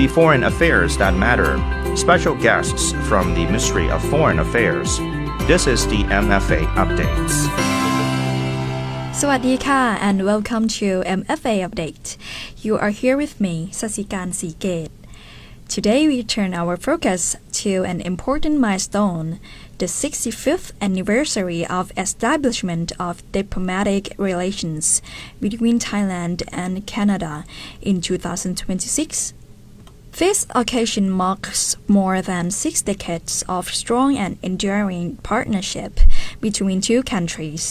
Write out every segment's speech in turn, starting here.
The foreign affairs that matter. Special guests from the Ministry of Foreign Affairs. This is the MFA Updates. สวัสดีค่ะ and welcome to MFA Update. You are here with me, สศิการ ศรีเกต Today we turn our focus to an important milestone, the 65th anniversary of establishment of diplomatic relations between Thailand and Canada in 2026.This occasion marks more than 6 decades of strong and enduring partnership between two countries,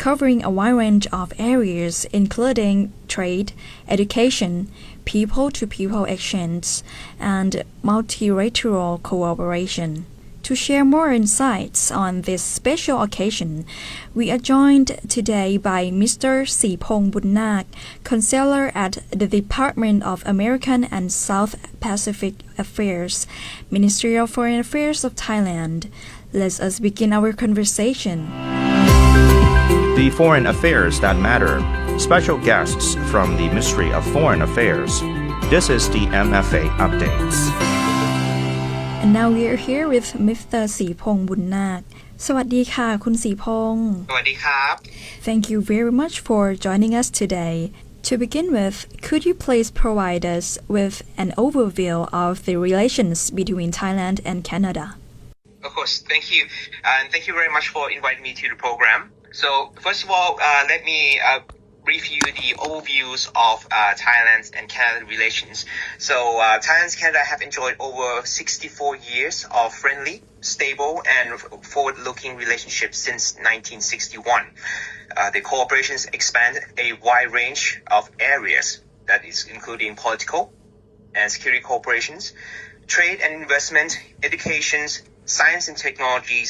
covering a wide range of areas including trade, education, people-to-people exchange, and multilateral cooperation.To share more insights on this special occasion, we are joined today by Mr. Sribhongse Bunnag, Counsellor at the Department of American and South Pacific Affairs, Ministry of Foreign Affairs of Thailand. Let us begin our conversation. The foreign affairs that matter. Special guests from the Ministry of Foreign Affairs. This is the MFA Updates.And now we are here with Mr. Sribhongse Bunnag สวัสดีค่ะคุณศรีพงษ์สวัสดีครับ Thank you very much for joining us today. To begin with, could you please provide us with an overview of the relations between Thailand and Canada? Of course, thank you. And thank you very much for inviting me to the program. So, first of all, let me review the overviews of Thailand and Canada relations. So Thailand and Canada have enjoyed over 64 years of friendly, stable, and forward-looking relationships since 1961. The cooperations expand a wide range of areas, that is including political and security cooperations, trade and investment, education, science and technologies,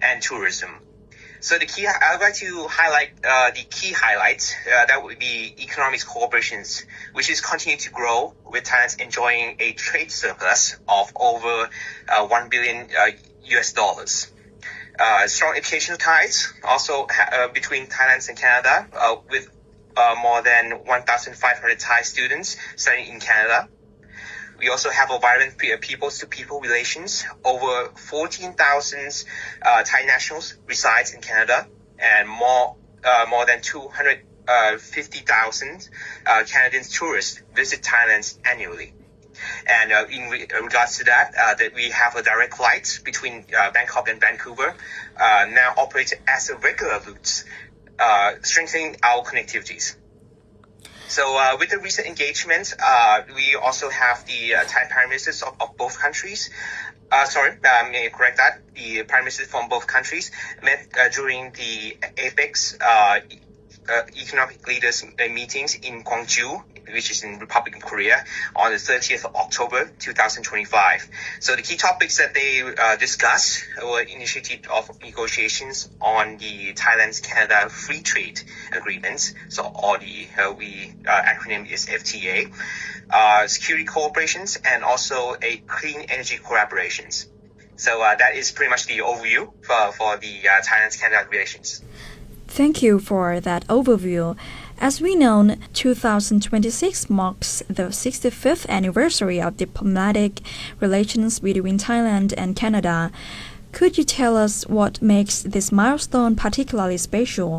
and tourism.So I'd like to highlight the key highlights. That would be economic cooperations, which is continuing to grow, with Thailand enjoying a trade surplus of over $1 billion. Strong educational ties also between Thailand and Canada, with more than 1,500 Thai students studying in Canada.We also have a vibrant people-to-people relations. Over 14,000 Thai nationals reside in Canada, and more than 250,000 Canadian tourists visit Thailand annually. And in regards to that, we have a direct flight between Bangkok and Vancouver, now operates as a regular route, strengthening our connectivities.So with the recent engagement, we also have the Thai Prime Ministers of both countries. May I correct that? The Prime Ministers from both countries met during the APEC economic leaders meetings in Gwangju, which is in Republic of Korea, on the 30th of October 2025. So the key topics that they discussed were initiative of negotiations on the Thailand-Canada free trade agreements. So all the acronym is FTA, security cooperations, and also a clean energy collaborations. So that is pretty much the overview for the Thailand-Canada relations.Thank you for that overview. As we know, 2026 marks the 65th anniversary of diplomatic relations between Thailand and Canada. Could you tell us what makes this milestone particularly special?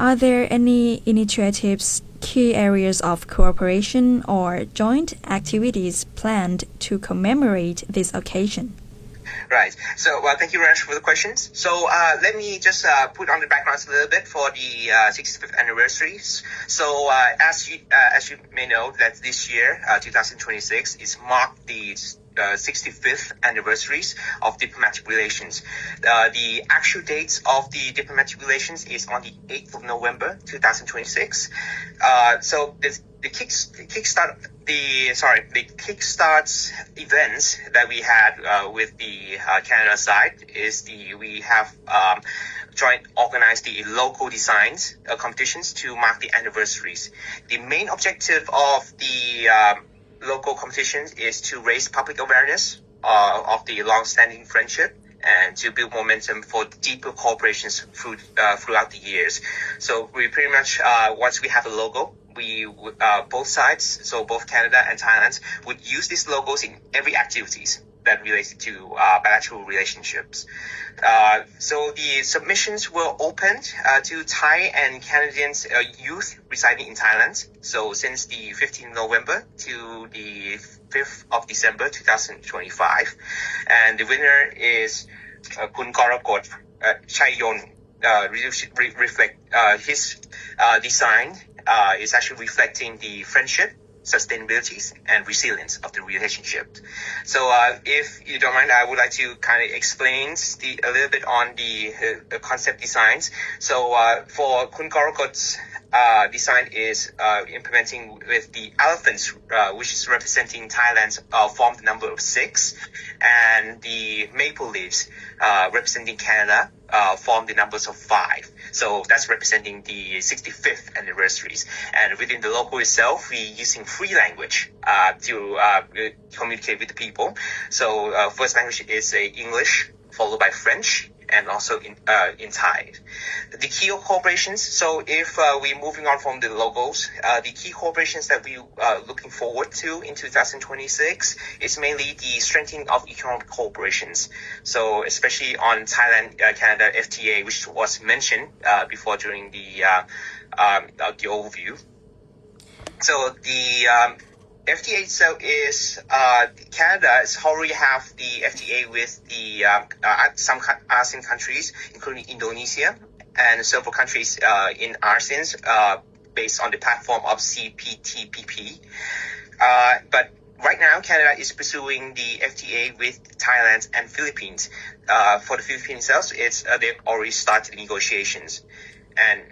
Are there any initiatives, key areas of cooperation, or joint activities planned to commemorate this occasion?Right. So thank you very much for the questions. So let me just put on the backgrounds a little bit for the 65th anniversaries. So as you may know, that this year, 2026, is marked the 65th anniversaries of diplomatic relations. The actual dates of the diplomatic relations is on the 8th of November, 2026. So the kickstart events that we had with the Canada side is we have joint organized the local designs competitions to mark the anniversaries. The main objective of the local competitions is to raise public awareness of the long-standing friendship and to build momentum for deeper cooperations throughout the years. So we pretty much, once we have a logo, both sides, so both Canada and Thailand, would use these logos in every activities that related to bilateral relationships. So the submissions were opened to Thai and Canadian youth residing in Thailand. So since the 15th November to the 5th of December 2025. And the winner is Kun Korakot Chayon. Reflect his design is actually reflecting the friendship, sustainability, and resilience of the relationship. So if you don't mind, I would like to kind of explain a little bit on the concept designs. So for Kun Korakot's design is implementing with the elephants, which is representing Thailand's formed number of 6, and the maple leaves representing Canada form the numbers of 5. So that's representing the 65th anniversaries. And within the logo itself, we're using free language to communicate with the people. So first language is English, followed by French, and also in Thai. The key corporations, so if we're moving on from the logos, the key corporations that we are looking forward to in 2026 is mainly the strengthening of economic cooperations. So especially on Thailand-Canada FTA, which was mentioned before during the overview. So the FTA itself is Canada has already have the FTA with the some ASEAN countries, including Indonesia and several countries in ASEAN based on the platform of CPTPP. But right now, Canada is pursuing the FTA with Thailand and Philippines. For the Philippines itself, they've already started negotiations. And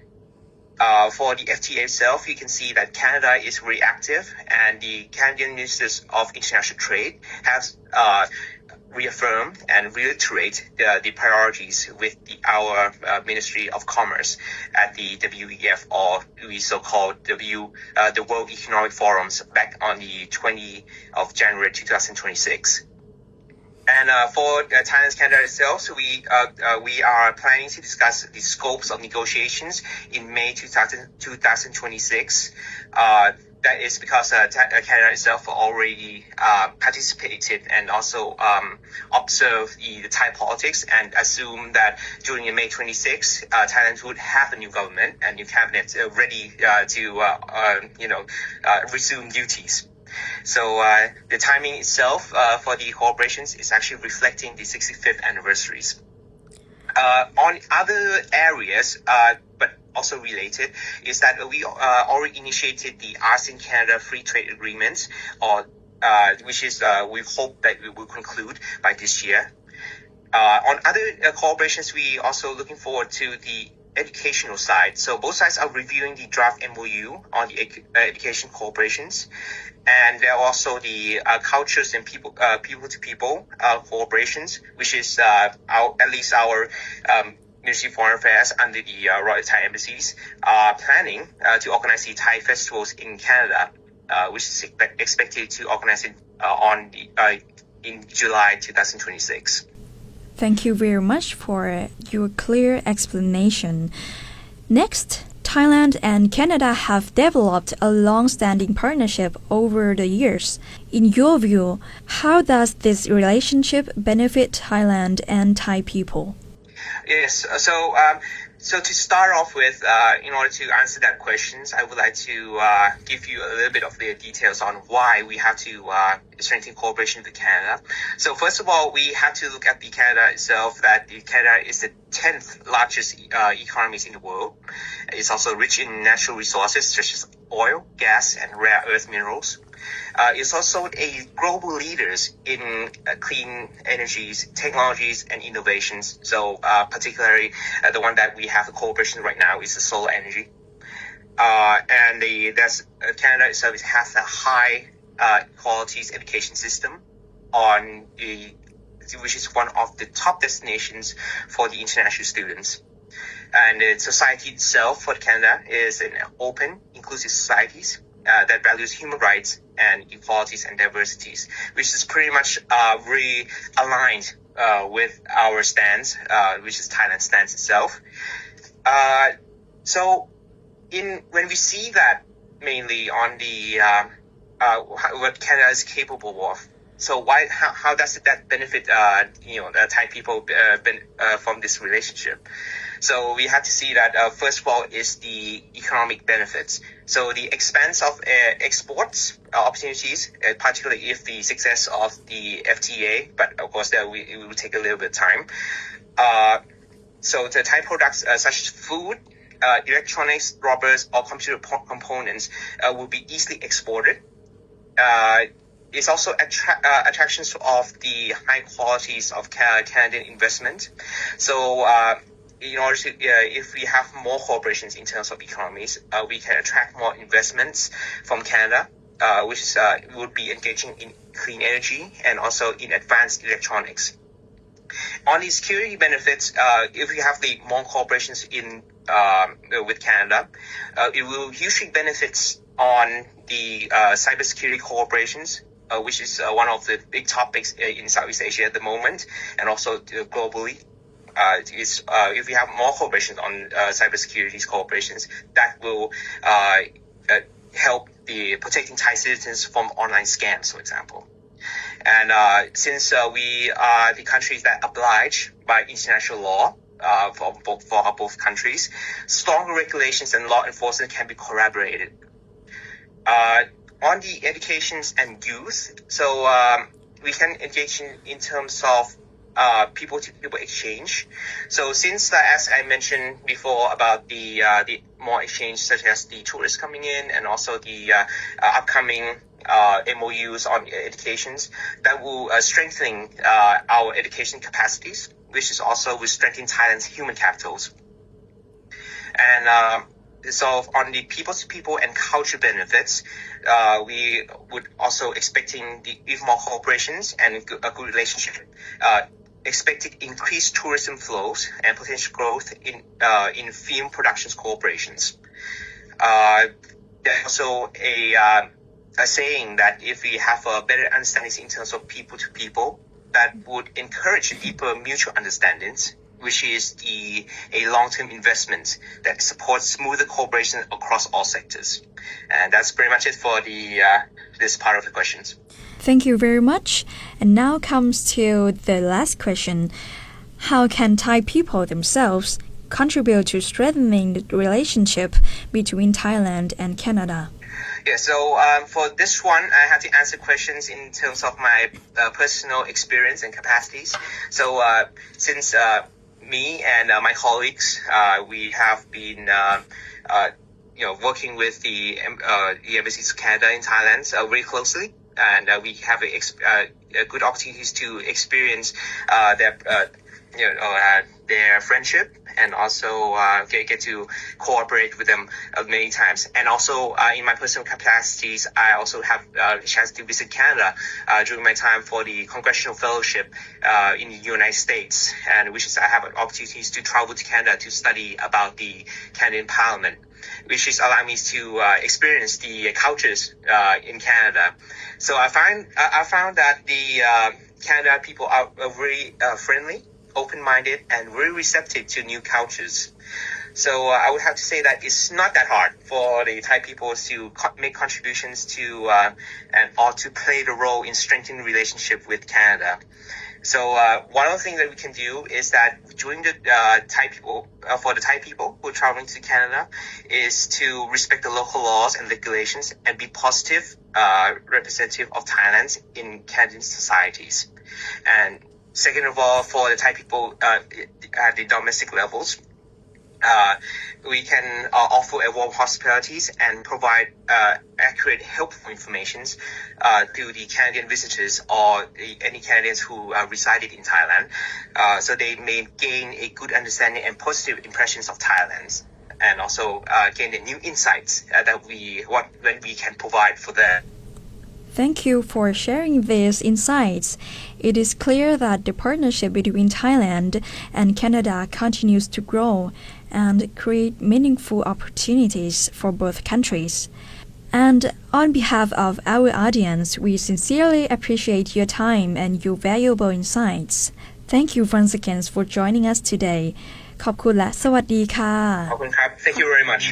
for the FTA itself, you can see that Canada is very active, and the Canadian Ministers of International Trade has reaffirmed and reiterate the priorities with our Ministry of Commerce at the WEF, or the so-called the World Economic Forums back on the 20th of January 2026. And for Thailand-Canada itself, so we are planning to discuss the scopes of negotiations in May 2026. That is because Canada itself already participated and also observed the Thai politics, and assume that during May 26, Thailand would have a new government and new cabinet ready to resume duties. So the timing itself for the corporations is actually reflecting the 65th anniversaries. On other areas, but also related, is that we already initiated the ASEAN-Canada Free Trade Agreement, which is we hope that we will conclude by this year. On other cooperations, we also looking forward to the educational side. So both sides are reviewing the draft MOU on the education cooperations, and there are also the cultures and people-to-people cooperations, which is at least our Ministry of Foreign Affairs under the Royal Thai Embassies are planning to organize the Thai festivals in Canada, which is expected to organize it in July 2026. Thank you very much for your clear explanation. Next, Thailand and Canada have developed a long-standing partnership over the years. In your view, how does this relationship benefit Thailand and Thai people? Yes, so to start off with, in order to answer that question, I would like to give you a little bit of the details on why we have to strengthen cooperation with Canada. So first of all, we have to look at the Canada itself, that Canada is the 10th largest economies in the world. It's also rich in natural resources such as oil, gas, and rare earth minerals. It's also a global leaders in clean energies, technologies, and innovations. So particularly the one that we have a cooperation right now is the solar energy. And Canada itself has a high qualities education system which is one of the top destinations for the international students. And the society itself for Canada is an open, inclusive societies that values human rights and equalities and diversities, which is pretty much really aligned with our stance, which is Thailand's stance itself. So when we see that mainly on the what Canada is capable of. So how does that benefit the Thai people from this relationship? So we have to see that first of all is the economic benefits. So the expanse of exports opportunities, particularly if the success of the FTA, but of course it will take a little bit of time. So the Thai products such as food, electronics, rubbers, or computer components will be easily exported. It's also attractions of the high qualities of Canadian investment. So in order to, if we have more corporations in terms of economies, we can attract more investments from Canada, which would be engaging in clean energy and also in advanced electronics. On the security benefits, if we have the more corporations with Canada, it will hugely benefits on the cybersecurity corporations, which is one of the big topics in Southeast Asia at the moment, and also globally. If we have more corporations on cybersecurity corporations, that will help the protecting Thai citizens from online scams, for example. And since we are the countries that oblige by international law for both countries, stronger regulations and law enforcement can be collaborated. On the educations and youth, so we can engage in terms of people-to-people exchange. So since, as I mentioned before about the more exchange, such as the tourists coming in and also the upcoming MOUs on educations, that will strengthen our education capacities, which is also will strengthen Thailand's human capitals. And so on the people-to-people and culture benefits, we would also expecting if more cooperations and a good relationship, expected increased tourism flows and potential growth in film productions corporations. There's also a saying that if we have a better understanding in terms of people-to-people, that would encourage deeper mutual understandings, which is a long-term investment that supports smoother cooperation across all sectors. And that's pretty much it for this part of the questions. Thank you very much. And now comes to the last question. How can Thai people themselves contribute to strengthening the relationship between Thailand and Canada? Yeah, so for this one, I have to answer questions in terms of my personal experience and capacities. So since me and my colleagues, we have been working with the embassies of Canada in Thailand very closely, and we have good opportunities to experience their friendship and also get to cooperate with them many times. And also in my personal capacities, I also have a chance to visit Canada during my time for the Congressional Fellowship in the United States, and which is I have opportunities to travel to Canada to study about the Canadian Parliament, which is allowing me to experience the cultures in Canada. So I found that the Canada people are very friendly, open-minded, and very receptive to new cultures. So I would have to say that it's not that hard for the Thai people to make contributions to or to play the role in strengthening relationship with Canada. So one of the things that we can do is that during the Thai people, for the Thai people who are traveling to Canada, is to respect the local laws and regulations and be positive representative of Thailand in Canadian societies. And second of all, for the Thai people at the domestic levels, we can offer a warm hospitalities and provide accurate, helpful information to the Canadian visitors or any Canadians who resided in Thailand, so they may gain a good understanding and positive impressions of Thailand, and also gain the new insights that we can provide for them. Thank you for sharing these insights. It is clear that the partnership between Thailand and Canada continues to grow and create meaningful opportunities for both countries. And on behalf of our audience, we sincerely appreciate your time and your valuable insights. Thank you once again for joining us today. ขอบคุณและสวัสดีค่ะ ขอบคุณครับ Thank you very much.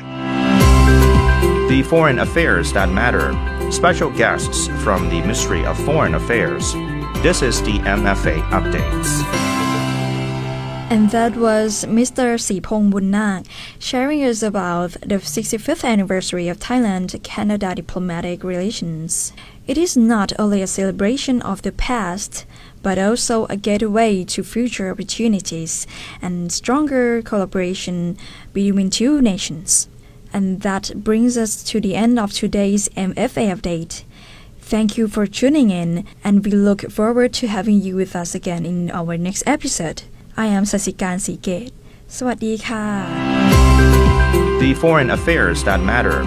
The foreign affairs that matter. Special guests from the Ministry of Foreign Affairs. This is the MFA Updates. And that was Mr. Sribhongse Bunnag sharing us about the 65th anniversary of Thailand-Canada diplomatic relations. It is not only a celebration of the past, but also a gateway to future opportunities and stronger collaboration between two nations. And that brings us to the end of today's MFA update. Thank you for tuning in, and we look forward to having you with us again in our next episode. I am สศิการ ศรีเกต สวัสดีค่ะ The foreign affairs that matter.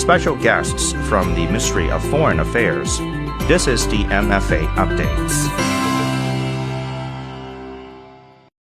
Special guests from the Ministry of Foreign Affairs. This is the MFA Updates.